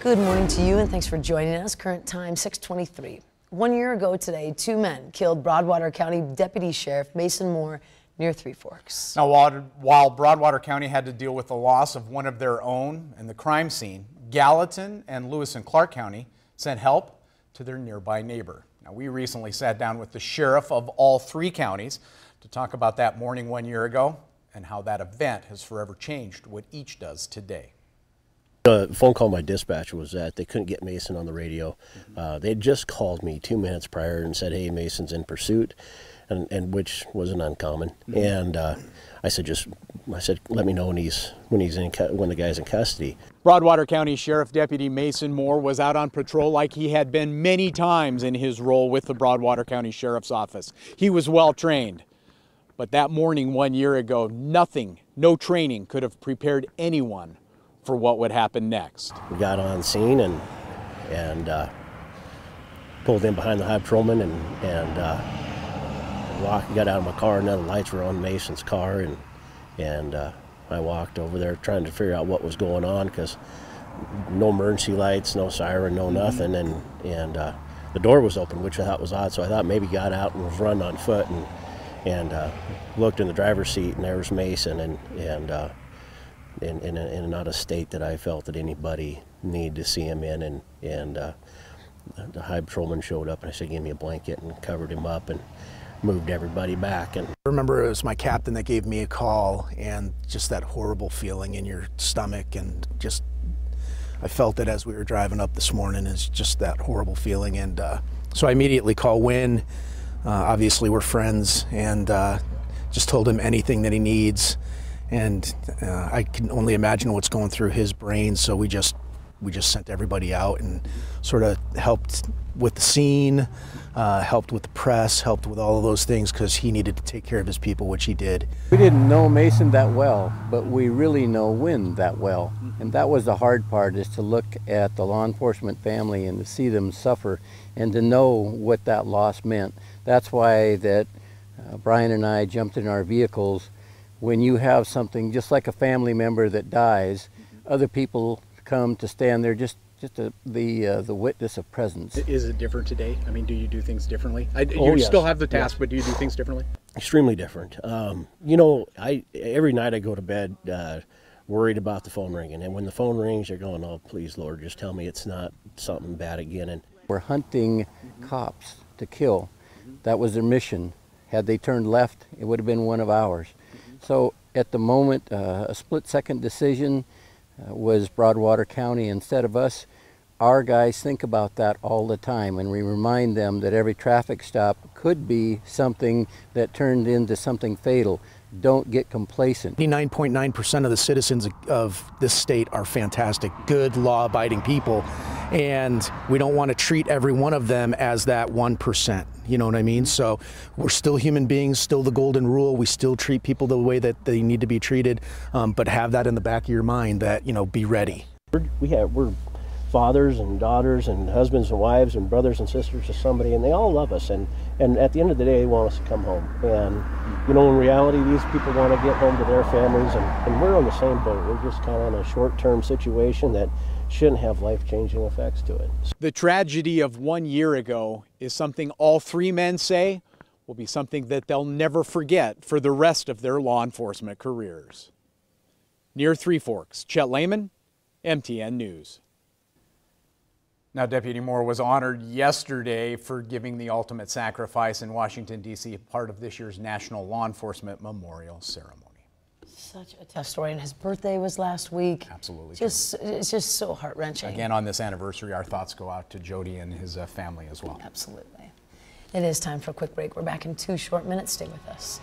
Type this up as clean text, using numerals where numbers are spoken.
Good morning to you and thanks for joining us. Current time 6:23. 1 year ago today, 2 men killed Broadwater County Deputy Sheriff Mason Moore near Three Forks. Now, while Broadwater County had to deal with the loss of one of their own in the crime scene, Gallatin and Lewis and Clark County sent help to their nearby neighbor. Now, we recently sat down with the sheriff of all three counties to talk about that morning 1 year ago and how that event has forever changed what each does today. The phone call my dispatcher was that they couldn't get Mason on the radio. They had just called me 2 minutes prior and said, "Hey, Mason's in pursuit," and which wasn't uncommon. And I said, "Let me know when the guy's in custody." Broadwater County Sheriff Deputy Mason Moore was out on patrol like he had been many times in his role with the Broadwater County Sheriff's Office. He was well trained. But that morning 1 year ago, no training could have prepared anyone for what would happen next. We got on scene and pulled in behind the high patrolman and got out of my car, and then the lights were on Mason's car, and I walked over there trying to figure out what was going on, because no emergency lights, no siren, no nothing, and the door was open, which I thought was odd, so I thought maybe got out and was running on foot, and looked in the driver's seat, and there was Mason, and in not a state that I felt that anybody needed to see him in, and the high patrolman showed up, and I said, "Give me a blanket," and covered him up and moved everybody back. And I remember it was my captain that gave me a call, and just that horrible feeling in your stomach, and just I felt it as we were driving up this morning, is just that horrible feeling. And so I immediately called Wynn. Obviously we're friends, and just told him anything that he needs. And I can only imagine what's going through his brain, so we just sent everybody out and sort of helped with the scene, helped with the press, helped with all of those things, because he needed to take care of his people, which he did. We didn't know Mason that well, but we really know Wynn that well. And that was the hard part, is to look at the law enforcement family and to see them suffer and to know what that loss meant. That's why that Brian and I jumped in our vehicles. When you have something just like a family member that dies, other people come to stand there, just the witness of presence. Is it different today? I mean, do you do things differently? You still have the task, but do you do things differently? Extremely different. You know, every night I go to bed worried about the phone ringing, and when the phone rings, you're going, "Oh, please, Lord, just tell me it's not something bad again." And we're hunting cops to kill. That was their mission. Had they turned left, it would have been one of ours. So at the moment, a split-second decision was Broadwater County instead of us. Our guys think about that all the time, and we remind them that every traffic stop could be something that turned into something fatal. Don't get complacent. 99.9% of the citizens of this state are fantastic, good, law-abiding people, and we don't want to treat every one of them as that 1%. You know what I mean? So we're still human beings, still the golden rule. We still treat people the way that they need to be treated, but have that in the back of your mind that, you know, be ready. We're fathers and daughters and husbands and wives and brothers and sisters to somebody, and they all love us, and at the end of the day they want us to come home. And you know, in reality, these people want to get home to their families, and we're on the same boat. We're just kind of in a short-term situation that shouldn't have life-changing effects to it. The tragedy of 1 year ago is something all three men say will be something that they'll never forget for the rest of their law enforcement careers. Near Three Forks, Chet Lehman, MTN News. Now, Deputy Moore was honored yesterday for giving the ultimate sacrifice in Washington, D.C., part of this year's National Law Enforcement Memorial Ceremony. Such a tough story, and his birthday was last week. Absolutely. It's just so heart-wrenching. Again, on this anniversary, our thoughts go out to Jody and his family as well. Absolutely. It is time for a quick break. We're back in 2 short minutes. Stay with us.